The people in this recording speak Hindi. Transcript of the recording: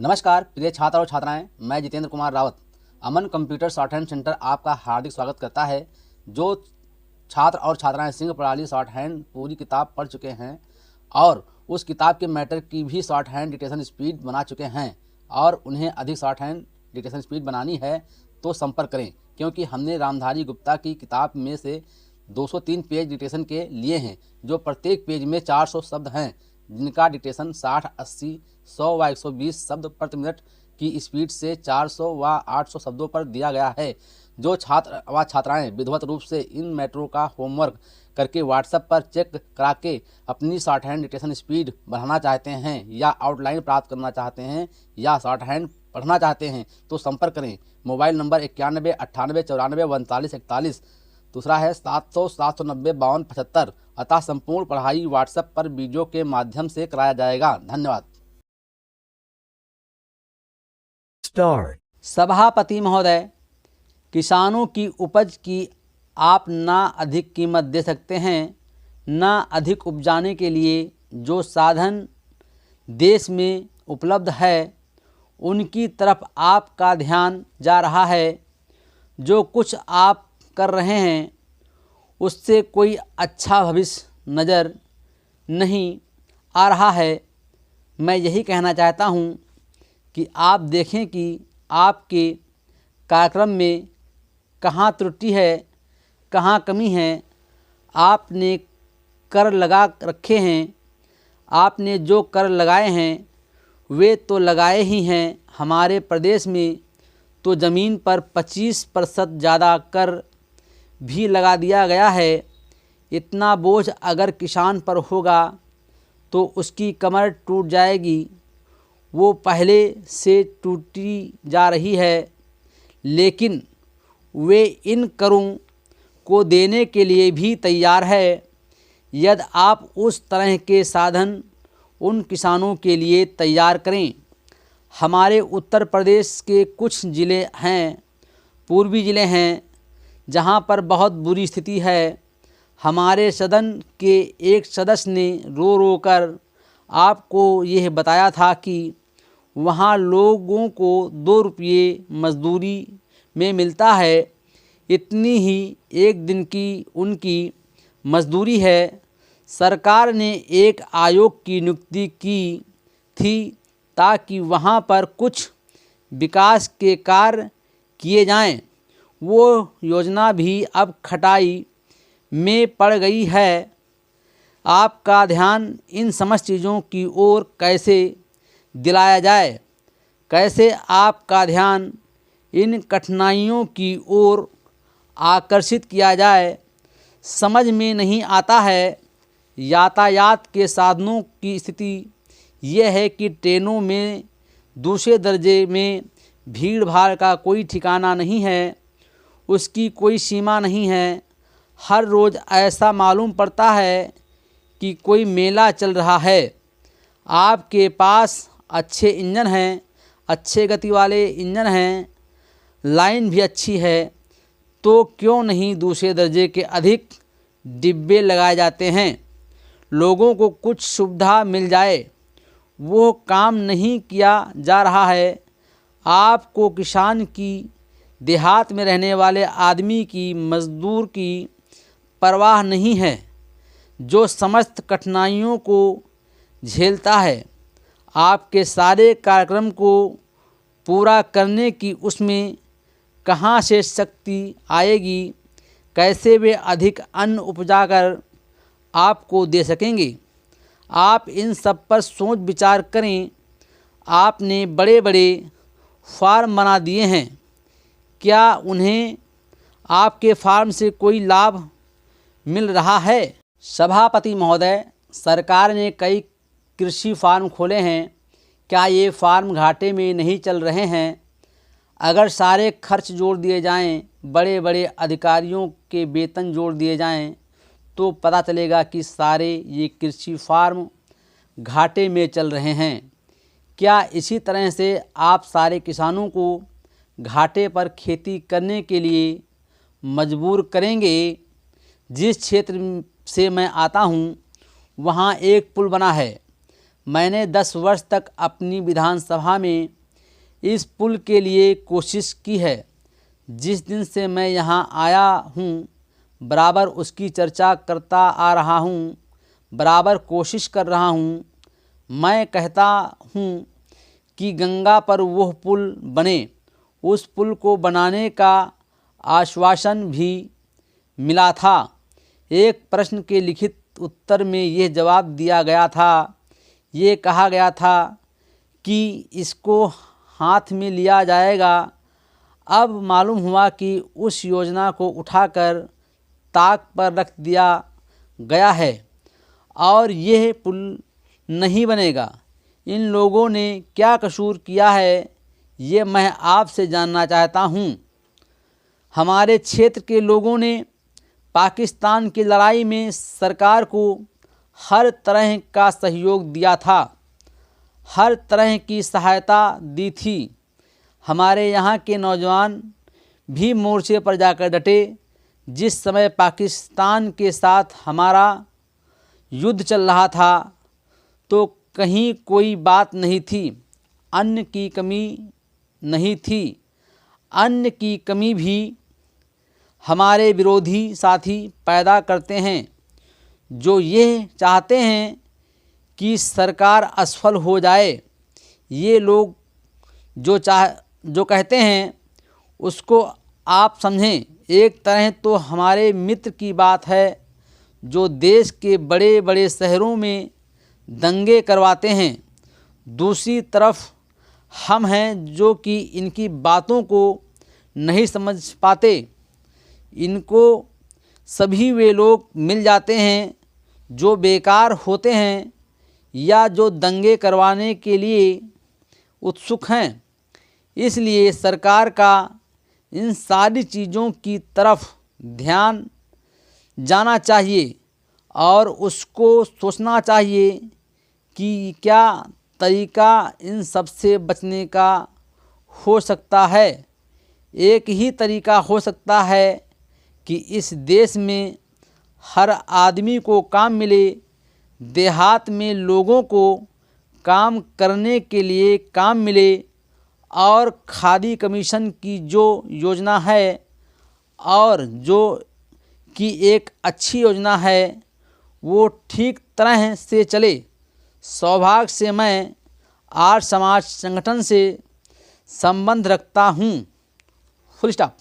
नमस्कार प्रिय छात्र और छात्राएं, मैं जितेंद्र कुमार रावत अमन कंप्यूटर शॉर्ट हैंड सेंटर आपका हार्दिक स्वागत करता है। जो छात्र और छात्राएं सिंह प्रणाली शॉर्ट हैंड पूरी किताब पढ़ चुके हैं और उस किताब के मैटर की भी शॉर्ट हैंड डिक्टेशन स्पीड बना चुके हैं और उन्हें अधिक शॉर्ट हैंड डिक्टेशन स्पीड बनानी है तो संपर्क करें, क्योंकि हमने रामधारी गुप्ता की किताब में से 203 पेज डिक्टेशन के लिए हैं, जो प्रत्येक पेज में 400 शब्द हैं, जिनका डिक्टेशन 60, 80, 100 व 120 शब्द प्रति मिनट की स्पीड से 400 व 800 शब्दों पर दिया गया है। जो छात्र व छात्राएं विधिवत रूप से इन मैटरों का होमवर्क करके व्हाट्सएप पर चेक करा के अपनी शॉर्ट हैंड डिक्टेशन स्पीड बढ़ाना चाहते हैं या आउटलाइन प्राप्त करना चाहते हैं या शॉर्ट हैंड पढ़ना चाहते हैं तो संपर्क करें। Mobile number 91 98 94 39 41। दूसरा है 700 790 52 75। अतः संपूर्ण पढ़ाई व्हाट्सएप पर वीडियो के माध्यम से कराया जाएगा। धन्यवाद। सभापति महोदय, किसानों की उपज की आप ना अधिक कीमत दे सकते हैं, ना अधिक उपजाने के लिए जो साधन देश में उपलब्ध है उनकी तरफ आपका ध्यान जा रहा है। जो कुछ आप कर रहे हैं उससे कोई अच्छा भविष्य नज़र नहीं आ रहा है। मैं यही कहना चाहता हूँ कि आप देखें कि आपके कार्यक्रम में कहाँ त्रुटि है, कहाँ कमी है। आपने कर लगा रखे हैं, आपने जो कर लगाए हैं वे तो लगाए ही हैं। हमारे प्रदेश में तो ज़मीन पर 25% ज़्यादा कर भी लगा दिया गया है। इतना बोझ अगर किसान पर होगा तो उसकी कमर टूट जाएगी। वो पहले से टूटी जा रही है, लेकिन वे इन करों को देने के लिए भी तैयार है यदि आप उस तरह के साधन उन किसानों के लिए तैयार करें। हमारे उत्तर प्रदेश के कुछ ज़िले हैं, पूर्वी ज़िले हैं, जहां पर बहुत बुरी स्थिति है। हमारे सदन के एक सदस्य ने रो रो कर आपको यह बताया था कि वहां लोगों को 2 रुपये मजदूरी में मिलता है। इतनी ही एक दिन की उनकी मजदूरी है। सरकार ने एक आयोग की नियुक्ति की थी ताकि वहां पर कुछ विकास के कार्य किए जाएं। वो योजना भी अब खटाई में पड़ गई है। आपका ध्यान इन समस्त चीज़ों की ओर कैसे दिलाया जाए, कैसे आपका ध्यान इन कठिनाइयों की ओर आकर्षित किया जाए, समझ में नहीं आता है। यातायात के साधनों की स्थिति यह है कि ट्रेनों में दूसरे दर्जे में भीड़ भाड़ का कोई ठिकाना नहीं है, उसकी कोई सीमा नहीं है। हर रोज़ ऐसा मालूम पड़ता है कि कोई मेला चल रहा है। आपके पास अच्छे इंजन हैं, अच्छे गति वाले इंजन हैं, लाइन भी अच्छी है, तो क्यों नहीं दूसरे दर्जे के अधिक डिब्बे लगाए जाते हैं, लोगों को कुछ सुविधा मिल जाए। वो काम नहीं किया जा रहा है। आपको किसान की, देहात में रहने वाले आदमी की, मजदूर की परवाह नहीं है, जो समस्त कठिनाइयों को झेलता है। आपके सारे कार्यक्रम को पूरा करने की उसमें कहाँ से शक्ति आएगी, कैसे वे अधिक अन्न उपजाकर आपको दे सकेंगे। आप इन सब पर सोच विचार करें। आपने बड़े बड़े फार्म बना दिए हैं, क्या उन्हें आपके फार्म से कोई लाभ मिल रहा है? सभापति महोदय, सरकार ने कई कृषि फार्म खोले हैं। क्या ये फार्म घाटे में नहीं चल रहे हैं? अगर सारे खर्च जोड़ दिए जाएं, बड़े बड़े अधिकारियों के वेतन जोड़ दिए जाएं, तो पता चलेगा कि सारे ये कृषि फार्म घाटे में चल रहे हैं। क्या इसी तरह से आप सारे किसानों को घाटे पर खेती करने के लिए मजबूर करेंगे? जिस क्षेत्र से मैं आता हूँ वहाँ एक पुल बना है, मैंने 10 वर्ष तक अपनी विधानसभा में इस पुल के लिए कोशिश की है। जिस दिन से मैं यहाँ आया हूँ बराबर उसकी चर्चा करता आ रहा हूँ, बराबर कोशिश कर रहा हूँ। मैं कहता हूँ कि गंगा पर वह पुल बने। उस पुल को बनाने का आश्वासन भी मिला था। एक प्रश्न के लिखित उत्तर में यह जवाब दिया गया था, ये कहा गया था कि इसको हाथ में लिया जाएगा। अब मालूम हुआ कि उस योजना को उठाकर ताक पर रख दिया गया है और यह पुल नहीं बनेगा। इन लोगों ने क्या कसूर किया है, ये मैं आपसे जानना चाहता हूँ। हमारे क्षेत्र के लोगों ने पाकिस्तान की लड़ाई में सरकार को हर तरह का सहयोग दिया था, हर तरह की सहायता दी थी। हमारे यहाँ के नौजवान भी मोर्चे पर जाकर डटे। जिस समय पाकिस्तान के साथ हमारा युद्ध चल रहा था तो कहीं कोई बात नहीं थी, अन्न की कमी नहीं थी। अन्न की कमी भी हमारे विरोधी साथी पैदा करते हैं, जो ये चाहते हैं कि सरकार असफल हो जाए। ये लोग जो कहते हैं उसको आप समझें। एक तरह तो हमारे मित्र की बात है जो देश के बड़े बड़े शहरों में दंगे करवाते हैं। दूसरी तरफ हम हैं जो कि इनकी बातों को नहीं समझ पाते। इनको सभी वे लोग मिल जाते हैं जो बेकार होते हैं या जो दंगे करवाने के लिए उत्सुक हैं। इसलिए सरकार का इन सारी चीज़ों की तरफ ध्यान जाना चाहिए और उसको सोचना चाहिए कि क्या तरीका इन सब से बचने का हो सकता है। एक ही तरीका हो सकता है कि इस देश में हर आदमी को काम मिले, देहात में लोगों को काम करने के लिए काम मिले और खादी कमीशन की जो योजना है और जो कि एक अच्छी योजना है वो ठीक तरह से चले। सौभाग्य से मैं आर्य समाज संगठन से संबंध रखता हूँ। Full stop.